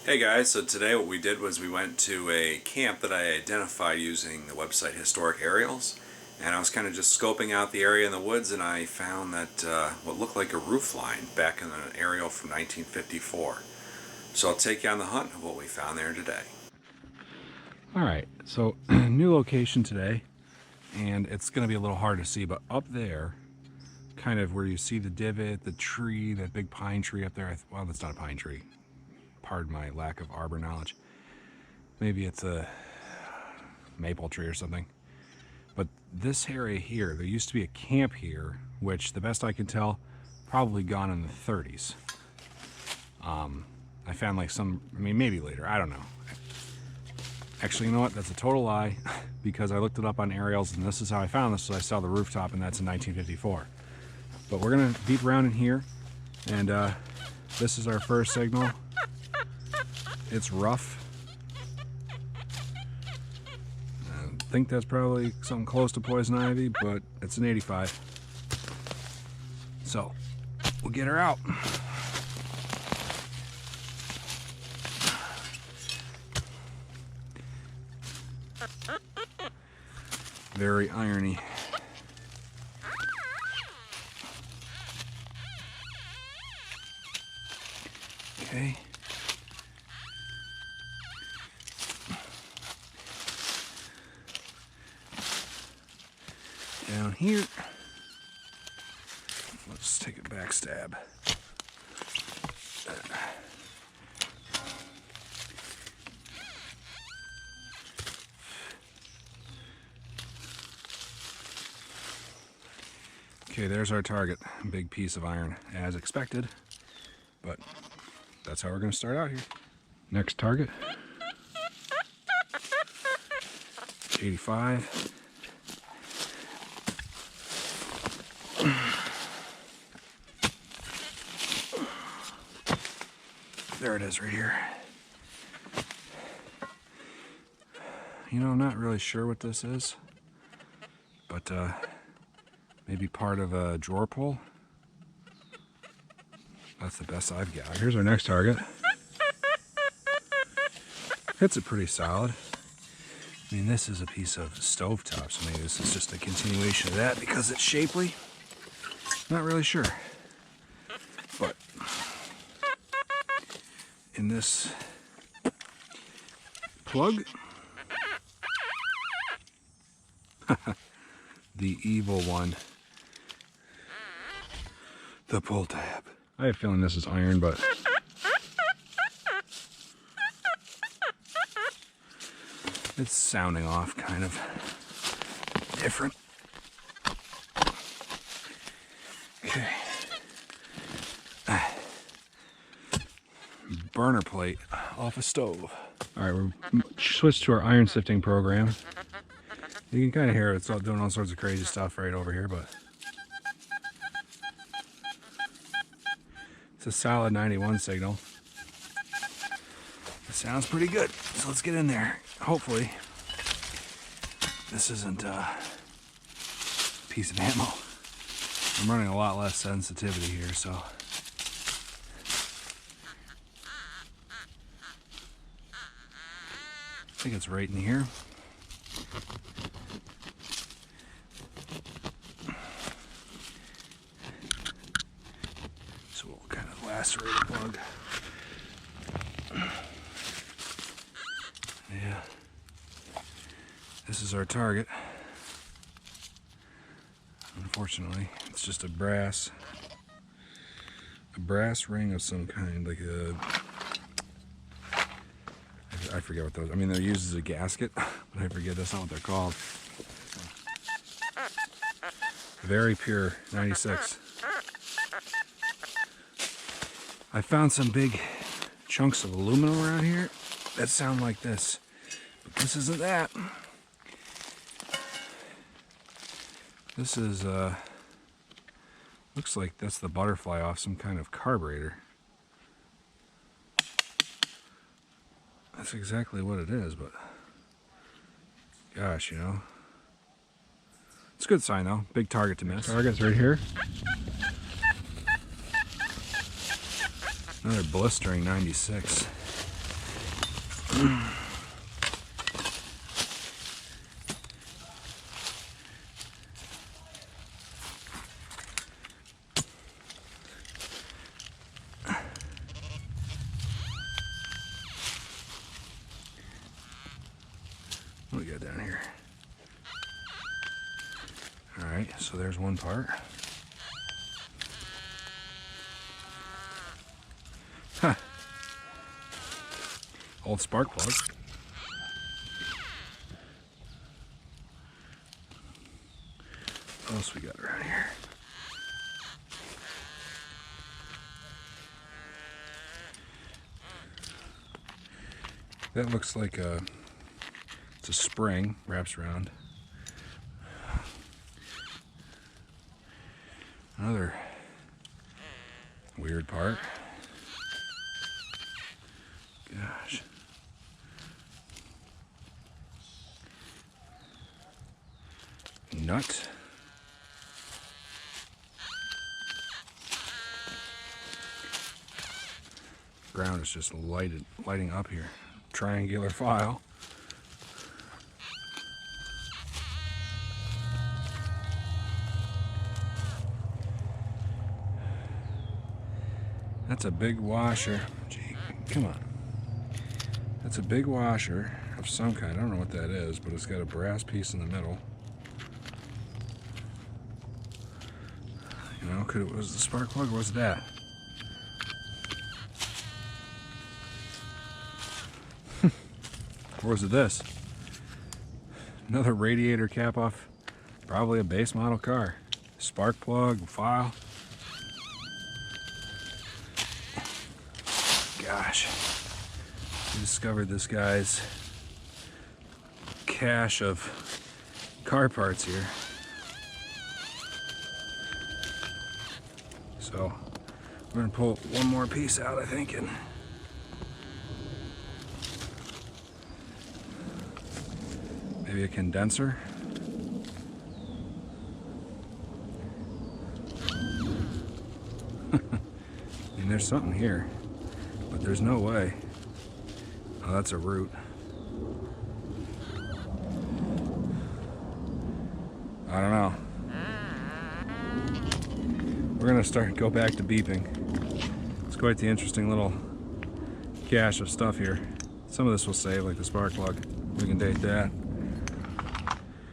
Hey guys, so today what we did was we went to a camp that I identified using the website Historic Aerials, and I was kind of just scoping out the area in the woods, and I found that what looked like a roof line back in an aerial from 1954. So I'll take you on the hunt of what we found there today. Alright, so new location today, and it's going to be a little hard to see, but up there, kind of where you see the divot, the tree, that big pine tree up there, well, that's not a pine tree. Pardon my lack of arbor knowledge. Maybe it's a maple tree or something. But this area here, there used to be a camp here, which the best I can tell, probably gone in the 30s. I found like some, maybe later, I don't know. Actually, you know what? That's a total lie, because I looked it up on aerials, and this is how I found this. So I saw the rooftop, and that's in 1954. But we're gonna beat around in here, and this is our first signal. It's rough. I think that's probably something close to poison ivy, but it's an 85. So we'll get her out. Very irony. Okay. Down here, let's take a back stab. Okay, there's our target. Big piece of iron, as expected, but that's how we're going to start out here. Next target, 85. There it is right here. You know, I'm not really sure what this is, but maybe part of a drawer pull. That's the best I've got. Here's our next target. Hits it pretty solid. I mean, this is a piece of stovetop, so maybe this is just a continuation of that because it's shapely. Not really sure. But in this plug, the evil one, the pull tab. I have a feeling this is iron, but it's sounding off kind of different. Okay. Burner plate off a stove. All right, we're switched to our iron sifting program. You can kind of hear it's all doing all sorts of crazy stuff right over here, but it's a solid 91 signal. It sounds pretty good, so let's get in there. Hopefully, this isn't a piece of ammo. I'm running a lot less sensitivity here, so. I think it's right in here. So we'll kind of lacerate the plug. Yeah. This is our target. Unfortunately, it's just a brass ring of some kind, like a, I forget what those, I mean, they're used as a gasket, but I forget that's not what they're called. Very pure 96. I found some big chunks of aluminum around here that sound like this, but this isn't that. This is, looks like that's the butterfly off some kind of carburetor. That's exactly what it is, but gosh, you know. It's a good sign though. Big target to miss. Target's right here. Another blistering 96. What do we got down here? Alright, so there's one part. Huh. Old spark plug. What else we got around here? That looks like it's a spring, wraps around. Another weird part. Gosh. Nut. Ground is just lighting up here. Triangular file. That's a big washer. Gee, come on. That's a big washer of some kind. I don't know what that is, but it's got a brass piece in the middle. You know, could it was the spark plug or was that? Or was it this? Another radiator cap off probably a base model car. Spark plug, file. Gosh. We discovered this guy's cache of car parts here. So we're gonna pull one more piece out, I think, and maybe a condenser. And there's something here, but there's no way. Oh, that's a root. I don't know. We're gonna go back to beeping. It's quite the interesting little cache of stuff here. Some of this will save, like the spark plug. We can date that.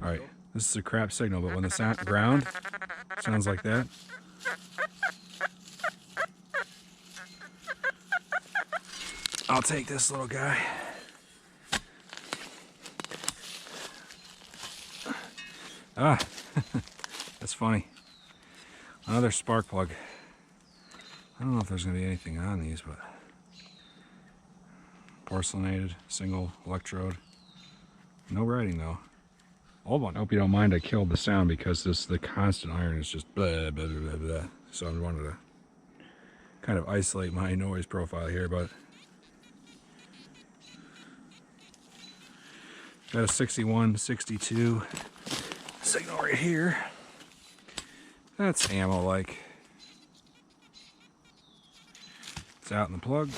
Alright, this is a crap signal, but when the ground sounds like that, I'll take this little guy. Ah, that's funny. Another spark plug. I don't know if there's going to be anything on these, but porcelainated, single electrode. No writing though. Old one. I hope you don't mind I killed the sound because the constant iron is just blah, blah, blah, blah. So I wanted to kind of isolate my noise profile here, but got a 61, 62 signal right here. That's ammo-like. It's out in the plug.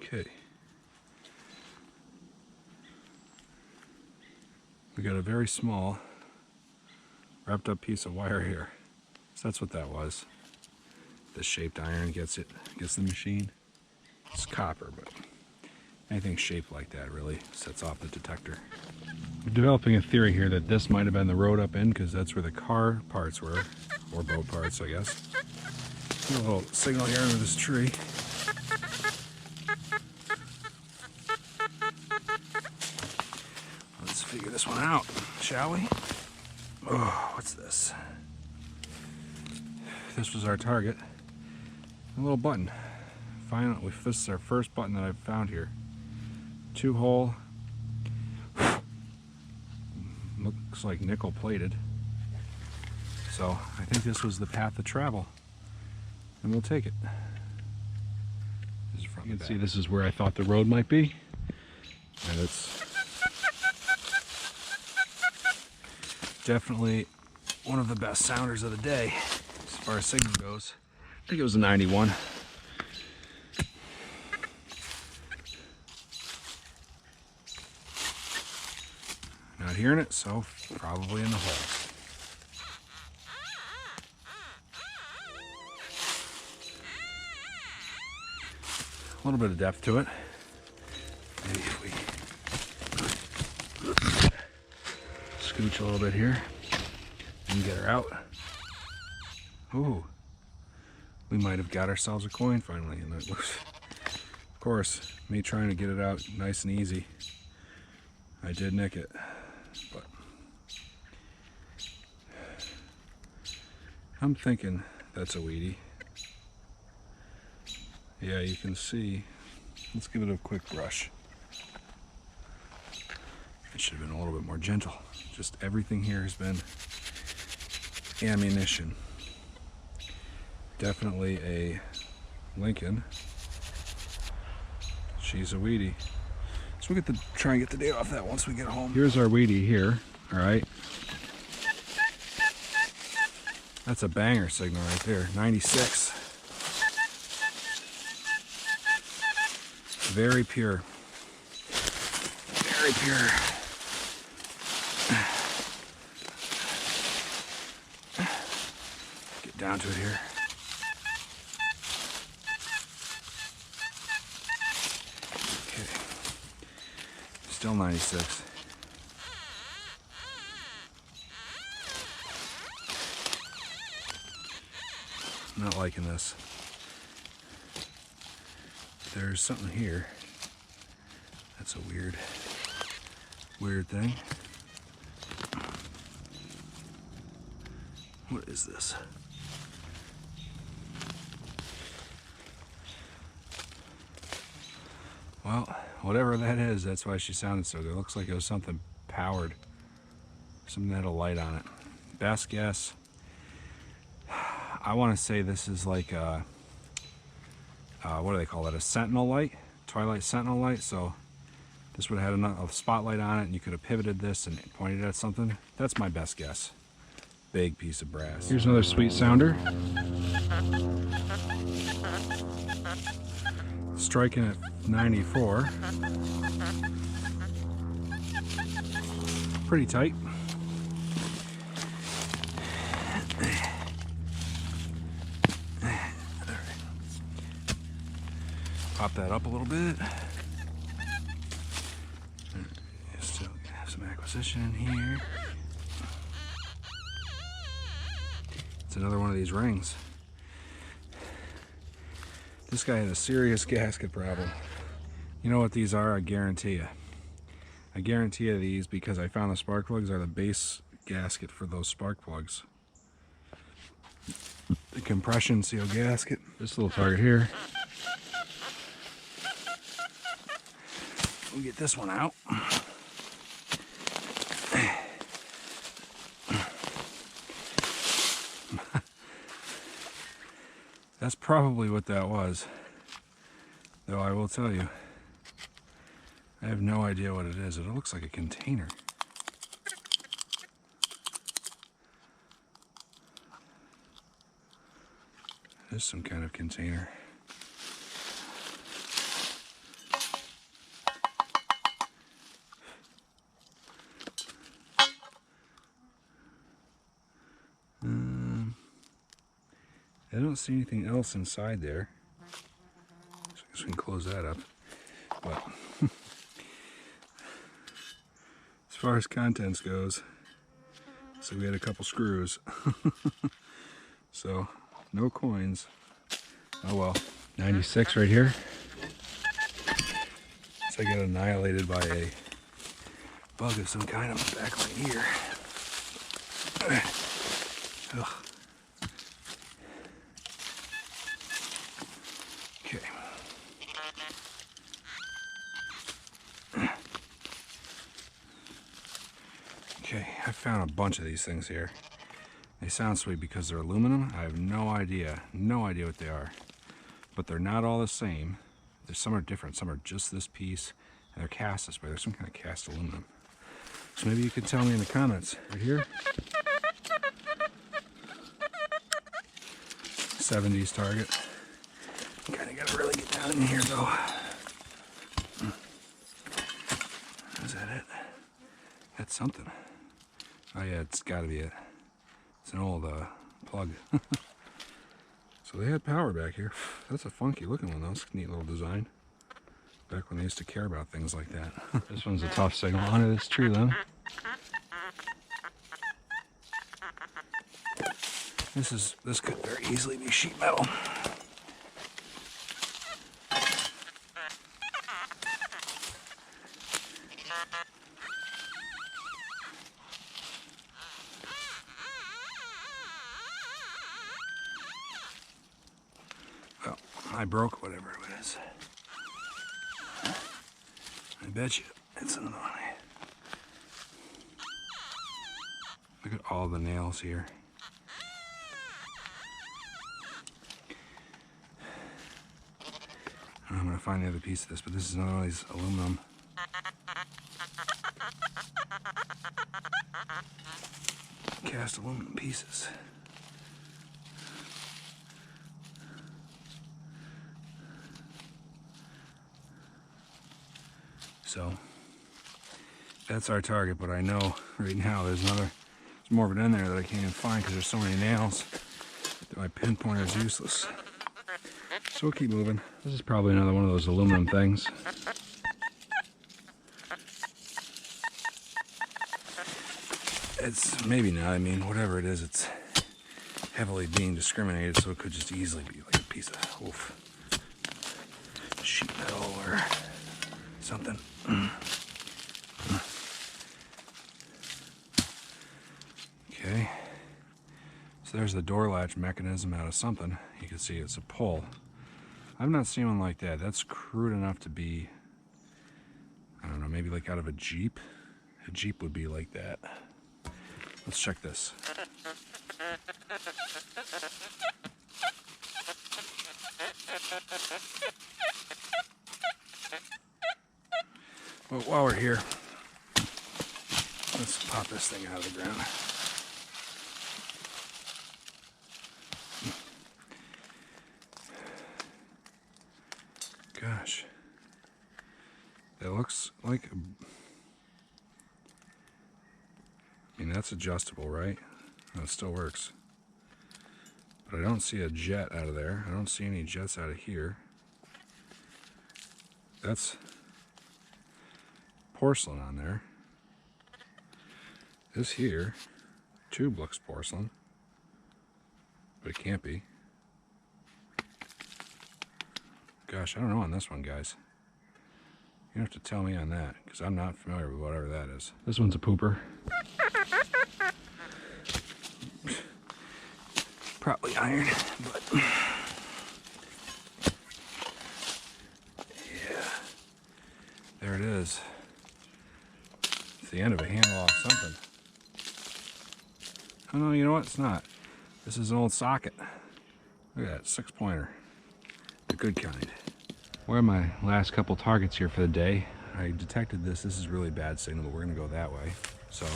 Okay. We got a very small wrapped up piece of wire here. So that's what that was. This shaped iron gets the machine. It's copper, but anything shaped like that really sets off the detector. We're developing a theory here that this might have been the road up in because that's where the car parts were, or boat parts, I guess. A little signal here under this tree. Let's figure this one out, shall we? Oh, what's this? This was our target. A little button. Finally, this is our first button that I've found here. 2-hole. Looks like nickel plated. So I think this was the path of travel, and we'll take it. You can see this is where I thought the road might be, and it's definitely one of the best sounders of the day as far as signal goes. I think it was a 91. Not hearing it, so probably in the hole. A little bit of depth to it. Maybe if we scooch a little bit here and get her out. Ooh, we might have got ourselves a coin finally. And that was, of course, me trying to get it out nice and easy. I did nick it, but I'm thinking that's a weedy. Yeah, you can see. Let's give it a quick brush. It should have been a little bit more gentle. Just everything here has been ammunition. Definitely a Lincoln. She's a weedy. So we'll try and get the date off that once we get home. Here's our weedy here, all right? That's a banger signal right there, 96. Very pure. Very pure. Get down to it here. Okay. Still 96. Not liking this. There's something here. That's a weird thing. What is this? Well, whatever that is, that's why she sounded so good. It looks like it was something powered. Something that had a light on it. Best guess, I want to say this is like a what do they call it? A sentinel light, twilight sentinel light. So this would have had a spotlight on it, and you could have pivoted this and pointed at something. That's my best guess. Big piece of brass. Here's another sweet sounder. Striking at 94. Pretty tight. Pop that up a little bit. Still have some acquisition in here. It's another one of these rings. This guy had a serious gasket problem. You know what these are? I guarantee you. I guarantee you these because I found the spark plugs are the base gasket for those spark plugs. The compression seal gasket. This little target here. We'll get this one out. That's probably what that was. Though I will tell you, I have no idea what it is. It looks like a container. It is some kind of container. I don't see anything else inside there. So I guess we can close that up. But as far as contents goes, so we had a couple screws. So no coins. Oh well. 96 right here. So I got annihilated by a bug of some kind on the back right here. Ugh. Okay. Okay, I found a bunch of these things here. They sound sweet because they're aluminum. I have no idea what they are. But they're not all the same. Some are different. Some are just this piece, and they're cast this way. They're some kind of cast aluminum. So maybe you can tell me in the comments right here. 70s target. Kind of gotta really get down in here though. Is that it? That's something. Oh yeah, it's gotta be it. It's an old plug. So they had power back here. That's a funky looking one though. It's a neat little design. Back when they used to care about things like that. This one's a tough signal under this tree limb. This could very easily be sheet metal. Well, I broke whatever it is. I bet you it's another one. Look at all the nails here. I'm gonna find the other piece of this, but this is another one of these aluminum. Cast aluminum pieces. So that's our target, but I know right now there's more of it in there that I can't even find because there's so many nails that my pinpointer is useless. So we'll keep moving. This is probably another one of those aluminum things. It's maybe not. I mean, whatever it is, it's heavily being discriminated, so it could just easily be like a piece of sheet metal or something. Okay. So there's the door latch mechanism out of something. You can see it's a pull. I've not seen one like that. That's crude enough to be, I don't know, maybe like out of a Jeep. A Jeep would be like that. Let's check this. Well, while we're here, let's pop this thing out of the ground. Gosh, that looks like, I mean, that's adjustable, right? No, it still works. But I don't see a jet out of there. I don't see any jets out of here. That's porcelain on there. This here tube looks porcelain, but it can't be. Gosh, I don't know on this one, guys. You have to tell me on that, because I'm not familiar with whatever that is. This one's a pooper. Probably iron, but yeah. There it is. It's the end of a handle off something. Oh no, you know what? It's not. This is an old socket. Look at that, 6-pointer. The good kind. Where are my last couple targets here for the day? I detected this. This is really bad signal, but we're gonna go that way. So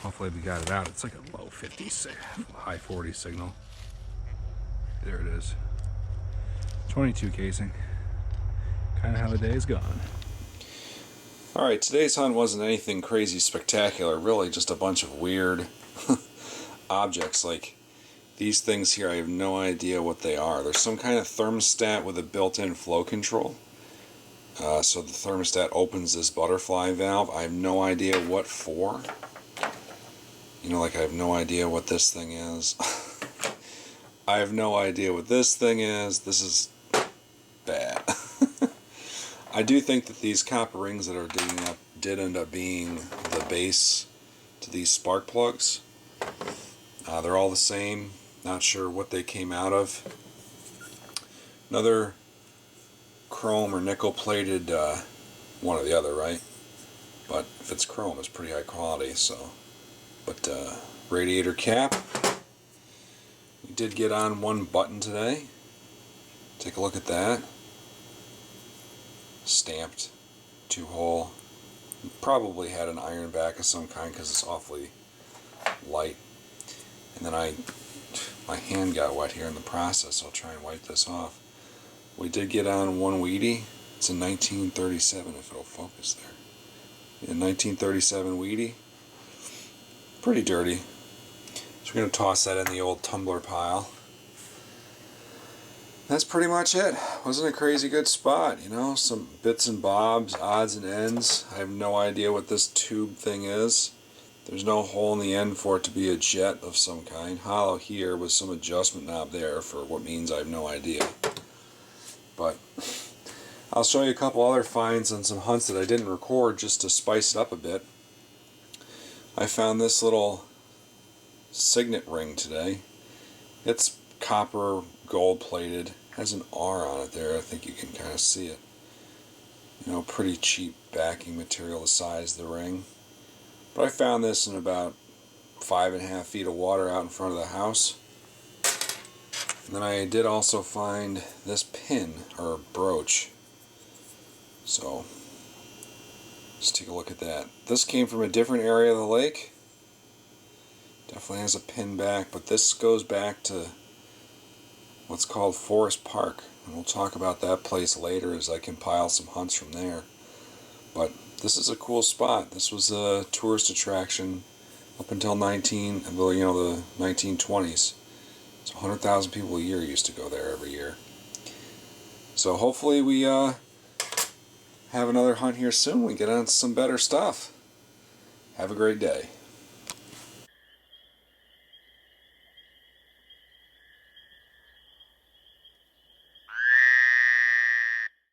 hopefully we got it out. It's like a low 50, high 40 signal. There it is. 22 casing. Kind of how the day is gone. Alright, today's hunt wasn't anything crazy spectacular. Really just a bunch of weird objects. Like these things here, I have no idea what they are. There's some kind of thermostat with a built-in flow control. So the thermostat opens this butterfly valve. I have no idea what for. You know, like I have no idea what this thing is. I have no idea what this thing is. This is bad. I do think that these copper rings that are digging up did end up being the base to these spark plugs. They're all the same. Not sure what they came out of. Another chrome or nickel plated, one or the other, right? But if it's chrome, it's pretty high quality. So, but radiator cap. We did get on one button today. Take a look at that. Stamped 2-hole. Probably had an iron back of some kind because it's awfully light. And then my hand got wet here in the process, so I'll try and wipe this off. We did get on one Wheatie. It's a 1937, if it'll focus there. A 1937 Wheatie. Pretty dirty. So we're going to toss that in the old tumbler pile. That's pretty much it. Wasn't a crazy good spot, you know? Some bits and bobs, odds and ends. I have no idea what this tube thing is. There's no hole in the end for it to be a jet of some kind. Hollow here with some adjustment knob there for what means I have no idea. But I'll show you a couple other finds on some hunts that I didn't record just to spice it up a bit. I found this little signet ring today. It's copper gold plated. Has an R on it there. I think you can kind of see it. You know, pretty cheap backing material the size of the ring. But I found this in about 5.5 feet of water out in front of the house. And then I did also find this pin, or brooch. So, let's take a look at that. This came from a different area of the lake. Definitely has a pin back, but this goes back to what's called Forest Park. And we'll talk about that place later as I compile some hunts from there. But this is a cool spot. This was a tourist attraction up until the 1920s. So 100,000 people a year used to go there every year. So hopefully we have another hunt here soon. We get on some better stuff. Have a great day.